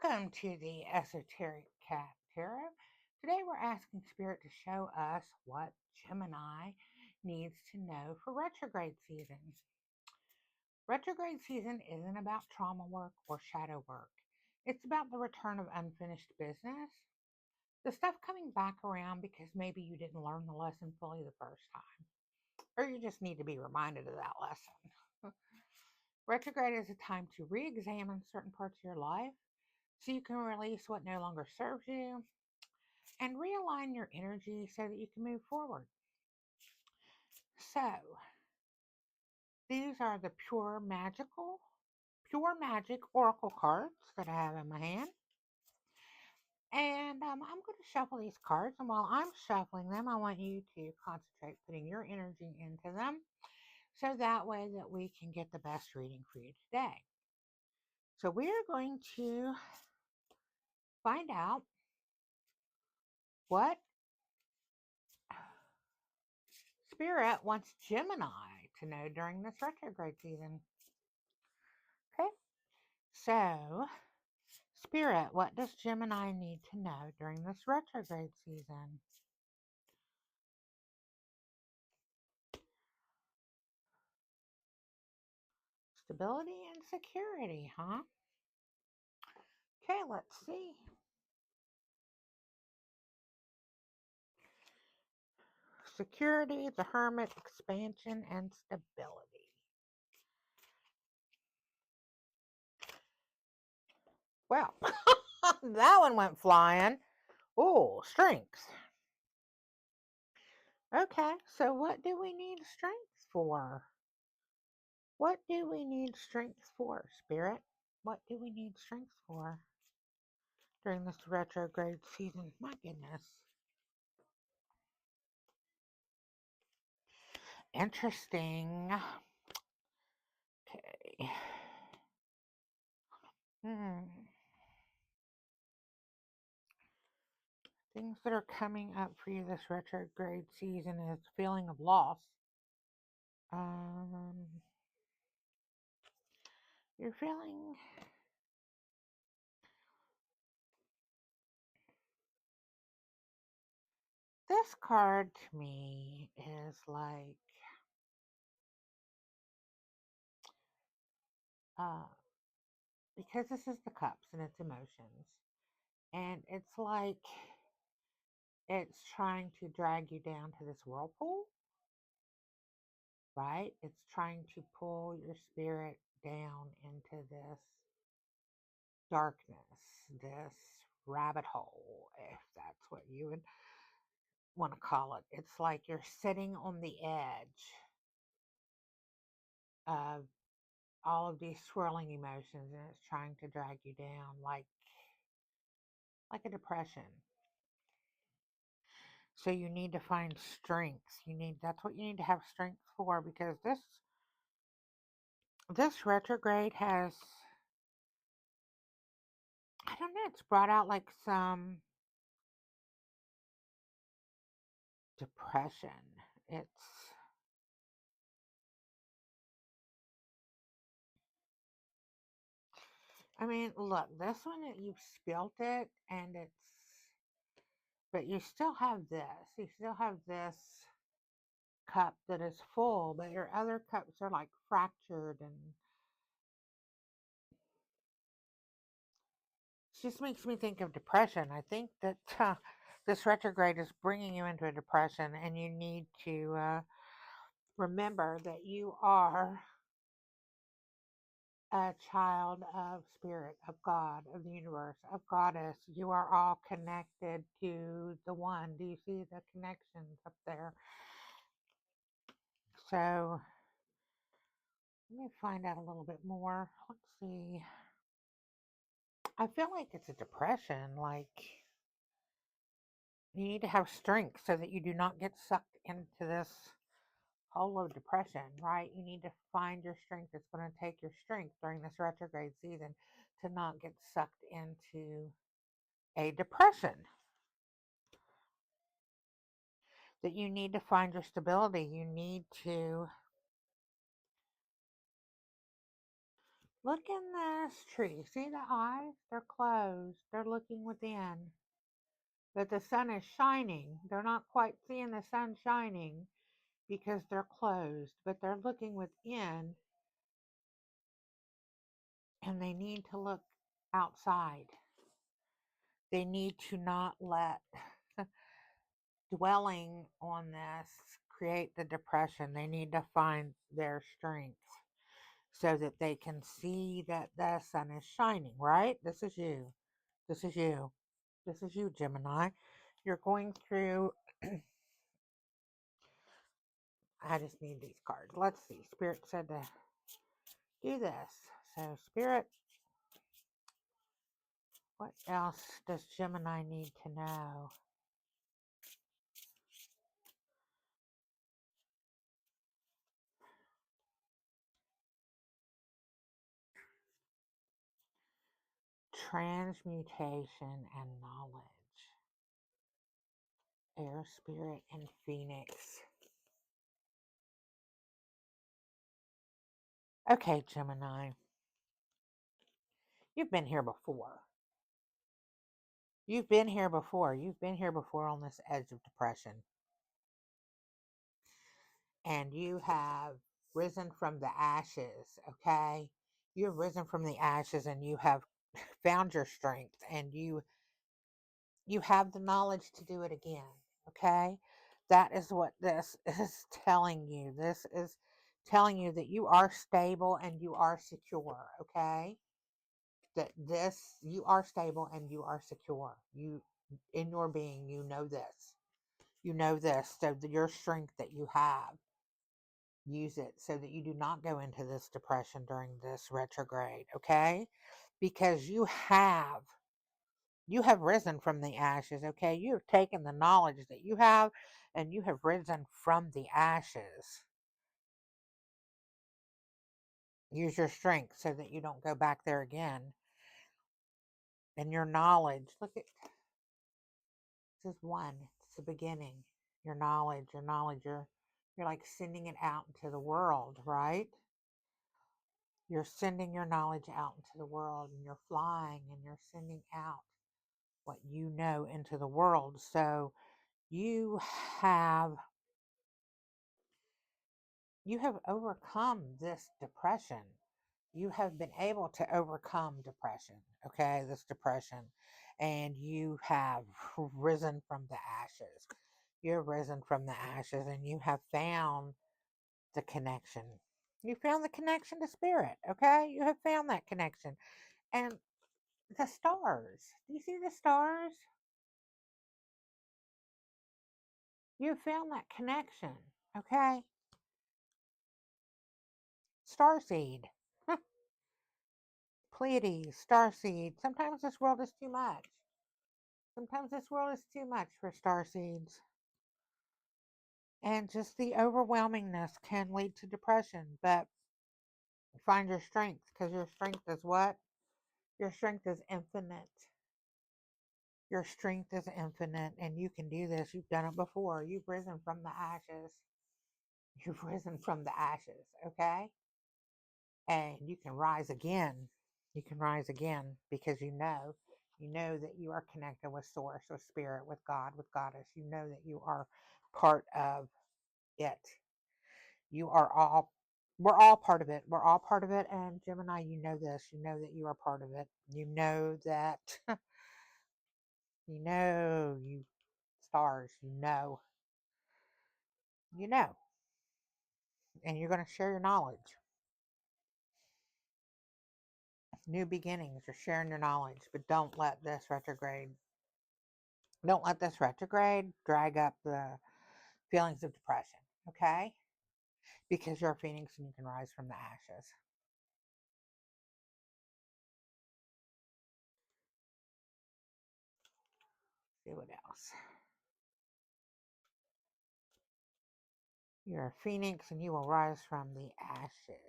Welcome to the Esoteric Cat Tarot. Today we're asking Spirit to show us what Gemini needs to know for retrograde season. Retrograde season isn't about trauma work or shadow work. It's about the return of unfinished business, the stuff coming back around because maybe you didn't learn the lesson fully the first time, or you just need to be reminded of that lesson. Retrograde is a time to re-examine certain parts of your life so you can release what no longer serves you and realign your energy so that you can move forward. So, these are the pure magic oracle cards that I have in my hand. And I'm going to shuffle these cards. And while I'm shuffling them, I want you to concentrate putting your energy into them so that way that we can get the best reading for you today. So we are going to find out what Spirit wants Gemini to know during this retrograde season. Okay, so Spirit, what does Gemini need to know during this retrograde season? Stability and security, huh? Okay, let's see. Security, the Hermit, expansion, and stability. Well, that one went flying. Oh, strength. Okay, so what do we need strength for? What do we need strength for, Spirit? What do we need strength for during this retrograde season? My goodness. Interesting. Okay. Things that are coming up for you this retrograde season is feeling of loss. You're feeling this card to me is like because this is the cups and it's emotions, and it's like it's trying to drag you down to this whirlpool, right? It's trying to pull your spirit down into this darkness, this rabbit hole, if that's what you would want to call it. It's like you're sitting on the edge of all of these swirling emotions, and it's trying to drag you down like a depression. So you need to find strength. That's what you need to have strength for, because this retrograde has, I don't know, it's brought out like some depression. I mean, look, this one, you've spilt it, but you still have this. You still have this cup that is full, but your other cups are like fractured, and it just makes me think of depression. I think that this retrograde is bringing you into a depression, and you need to remember that you are a child of spirit, of God, of the universe, of Goddess. You are all connected to the one. Do you see the connections up there? So let me find out a little bit more. Let's see. I feel like it's a depression. Like you need to have strength so that you do not get sucked into this hole of depression, right? You need to find your strength. It's going to take your strength during this retrograde season to not get sucked into a depression. That you need to find your stability. You need to Look in this tree. See the eyes? They're closed. They're looking within. But the sun is shining. They're not quite seeing the sun shining because they're closed, but they're looking within, and they need to look outside. They need to not let dwelling on this create the depression. They need to find their strength so that they can see that the sun is shining, right? This is you. This is you. This is you, Gemini. You're going through, I just need these cards. Let's see. Spirit said to do this. So, Spirit, what else does Gemini need to know? Transmutation and knowledge. Air, Spirit, and Phoenix. Okay, Gemini. You've been here before. You've been here before. You've been here before on this edge of depression. And you have risen from the ashes, okay? You've risen from the ashes and you have found your strength, and you have the knowledge to do it again, okay? That is what this is telling you. This is telling you that you are stable and you are secure, okay? That you are stable and you are secure. You, in your being, you know this. You know this. So your strength that you have, use it so that you do not go into this depression during this retrograde, okay? Because you have risen from the ashes, okay? You have taken the knowledge that you have and you have risen from the ashes. Use your strength so that you don't go back there again. And your knowledge, look at, this is one, it's the beginning. Your knowledge, you're like sending it out into the world, right? You're sending your knowledge out into the world, and you're flying and you're sending out what you know into the world. So you have overcome this depression. You have been able to overcome depression, okay? This depression. And you have risen from the ashes. You're risen from the ashes and you have found the connection. You found the connection to spirit, okay? You have found that connection. And the stars. Do you see the stars? You found that connection, okay? Starseed. Pleiades, starseed. Sometimes this world is too much. Sometimes this world is too much for starseeds. And just the overwhelmingness can lead to depression. But find your strength, because your strength is what? Your strength is infinite. Your strength is infinite, and you can do this. You've done it before. You've risen from the ashes. You've risen from the ashes, okay? And you can rise again. You can rise again because you know that you are connected with source, with spirit, with God, with goddess. You know that you are part of it. You are all, we're all part of it. We're all part of it. And Gemini, you know this. You know that you are part of it. You know that, you stars, you know, and you're going to share your knowledge. New beginnings, you're sharing your knowledge, but don't let this retrograde drag up the feelings of depression, okay? Because you're a phoenix and you can rise from the ashes. See what else. You're a phoenix and you will rise from the ashes.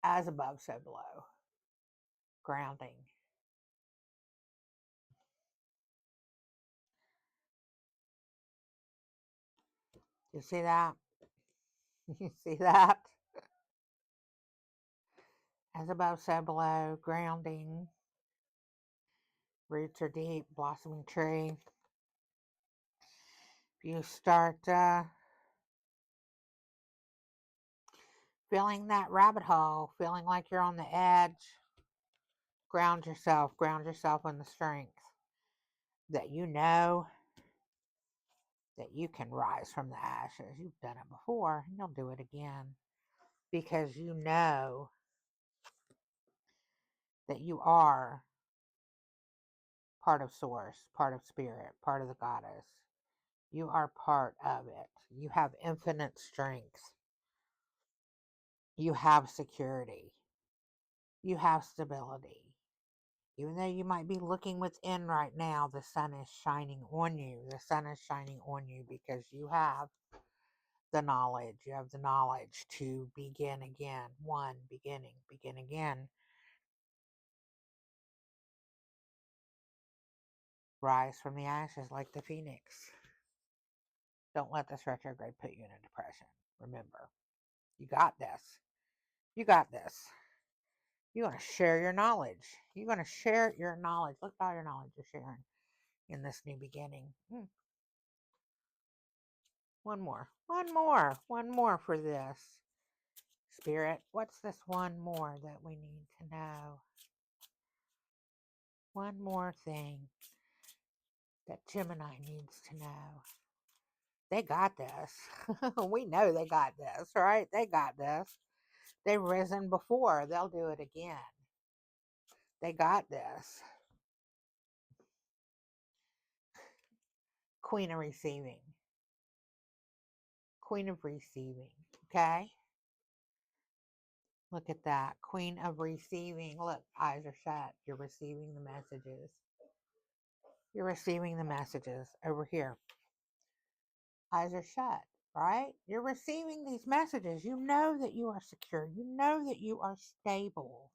As above, so below. Grounding. You see that? You see that? As above, so below, grounding. Roots are deep, blossoming tree. If you start feeling that rabbit hole, feeling like you're on the edge, ground yourself in the strength that you know that you can rise from the ashes. You've done it before, and you'll do it again because you know that you are part of source, part of spirit, part of the goddess. You are part of it. You have infinite strength. You have security. You have stability. Even though you might be looking within right now, the sun is shining on you. The sun is shining on you because you have the knowledge. You have the knowledge to begin again. One, beginning, begin again. Rise from the ashes like the phoenix. Don't let this retrograde put you in a depression. Remember, you got this. You got this. You're going to share your knowledge. You're going to share your knowledge. Look at all your knowledge you're sharing in this new beginning. One more for this. Spirit, what's this one more that we need to know? One more thing that Gemini needs to know. They got this. We know they got this, right? They got this. They've risen before. They'll do it again. They got this. Queen of receiving. Queen of receiving. Okay? Look at that. Queen of receiving. Look, eyes are shut. You're receiving the messages. You're receiving the messages over here. Eyes are shut, right? You're receiving these messages. You know that you are secure. You know that you are stable.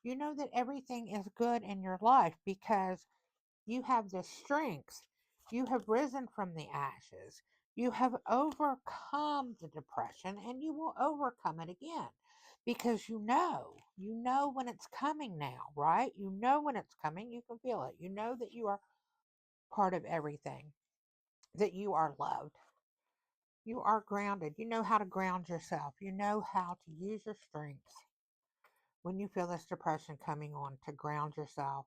You know that everything is good in your life because you have the strength. You have risen from the ashes. You have overcome the depression and you will overcome it again because you know when it's coming now, right? You know when it's coming. You can feel it. You know that you are part of everything, that you are loved. You are grounded. You know how to ground yourself. You know how to use your strength when you feel this depression coming on to ground yourself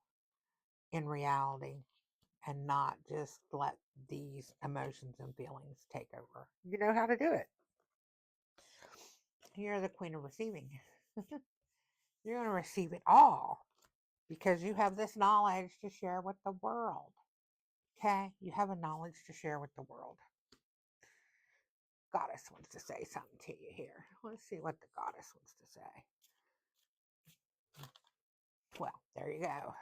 in reality and not just let these emotions and feelings take over. You know how to do it. You're the queen of receiving. You're going to receive it all because you have this knowledge to share with the world. Okay? You have a knowledge to share with the world. Goddess wants to say something to you here. Let's see what the goddess wants to say. Well, there you go.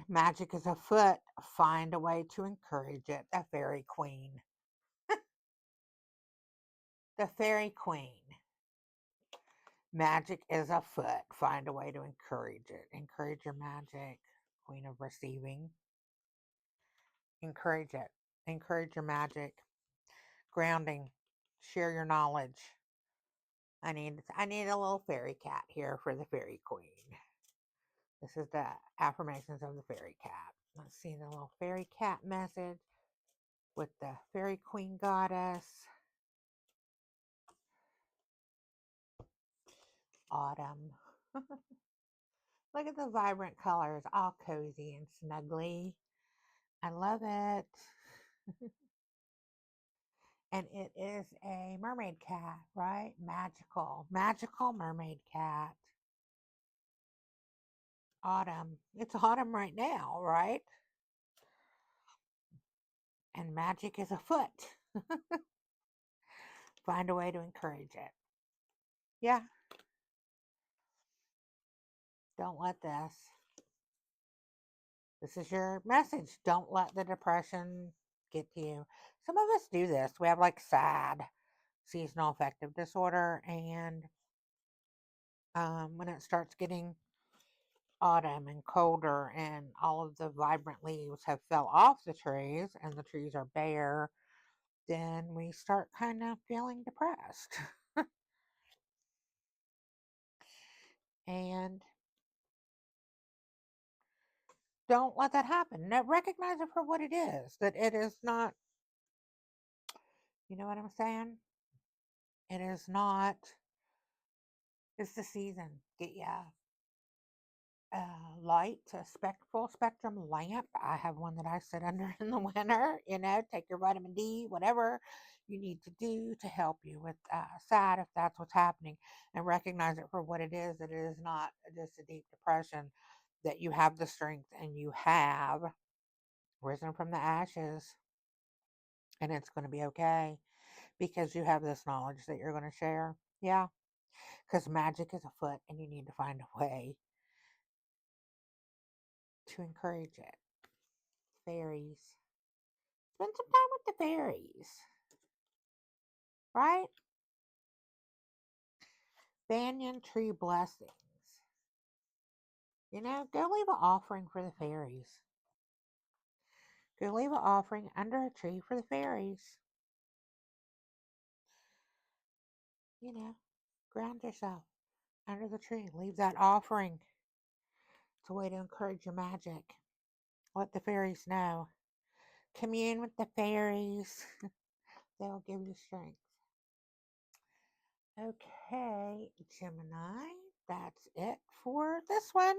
Magic is afoot. Find a way to encourage it. The fairy queen. The fairy queen. Magic is afoot. Find a way to encourage it. Encourage your magic. Queen of receiving. Encourage it. Encourage your magic. Grounding. Share your knowledge. I need a little fairy cat here for the fairy queen. This is the affirmations of the fairy cat. Let's see the little fairy cat message with the fairy queen goddess. Autumn. Look at the vibrant colors, all cozy and snuggly. I love it. And it is a mermaid cat, right? Magical mermaid cat. Autumn. It's autumn right now, right? And magic is afoot. Find a way to encourage it. Yeah. Don't let this. This is your message. Don't let the depression get to you. Some of us do this. We have like SAD, seasonal affective disorder, and when it starts getting autumn and colder and all of the vibrant leaves have fell off the trees and the trees are bare, then we start kind of feeling depressed. And don't let that happen. Now, recognize it for what it is, that it is not, you know what I'm saying? It is not, it's the season. Get ya light, a full spectrum lamp. I have one that I sit under in the winter. Take your vitamin D, whatever you need to do to help you with SAD if that's what's happening, and recognize it for what it is. That it is not just a deep depression, that you have the strength and you have risen from the ashes, and it's going to be okay because you have this knowledge that you're going to share. Yeah, because magic is afoot and you need to find a way to encourage it. Fairies. Spend some time with the fairies, right? Banyan tree blessings. Go leave an offering for the fairies. Go leave an offering under a tree for the fairies. Ground yourself under the tree. Leave that offering. It's a way to encourage your magic. Let the fairies know. Commune with the fairies. They'll give you strength. Okay, Gemini, that's it for this one.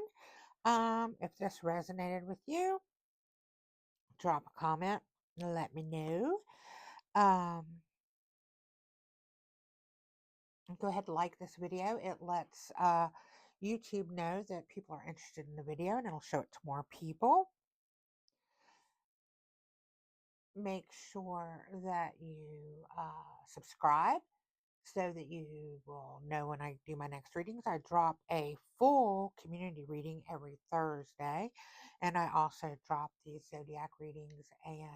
If this resonated with you, drop a comment and let me know. Go ahead and like this video. It lets YouTube know that people are interested in the video and it'll show it to more people. Make sure that you subscribe so that you will know when I do my next readings. I drop a full community reading every Thursday, and I also drop these zodiac readings and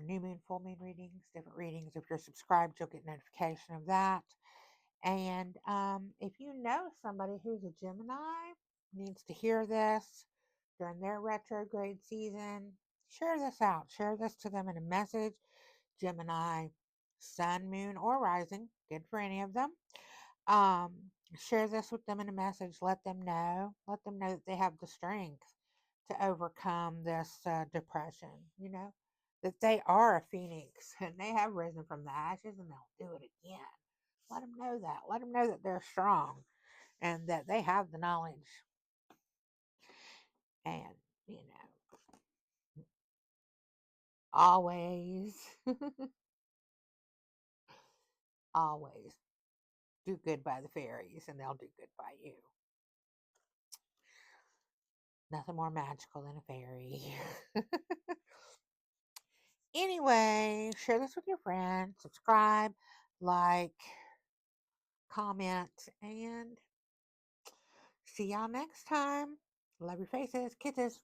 new moon, full moon readings, different readings. If you're subscribed, you'll get notification of that. And if you know somebody who's a Gemini, needs to hear this during their retrograde season, share this out. Share this to them in a message. Gemini, sun, moon, or rising, good for any of them. Um, Share this with them in a message. Let them know. Let them know that they have the strength to overcome this depression. That they are a phoenix and they have risen from the ashes and they'll do it again. Let them know that. Let them know that they're strong and that they have the knowledge. And, always, always do good by the fairies and they'll do good by you. Nothing more magical than a fairy. Anyway, share this with your friends, subscribe, like, comment, and see y'all next time. Love your faces. Kisses.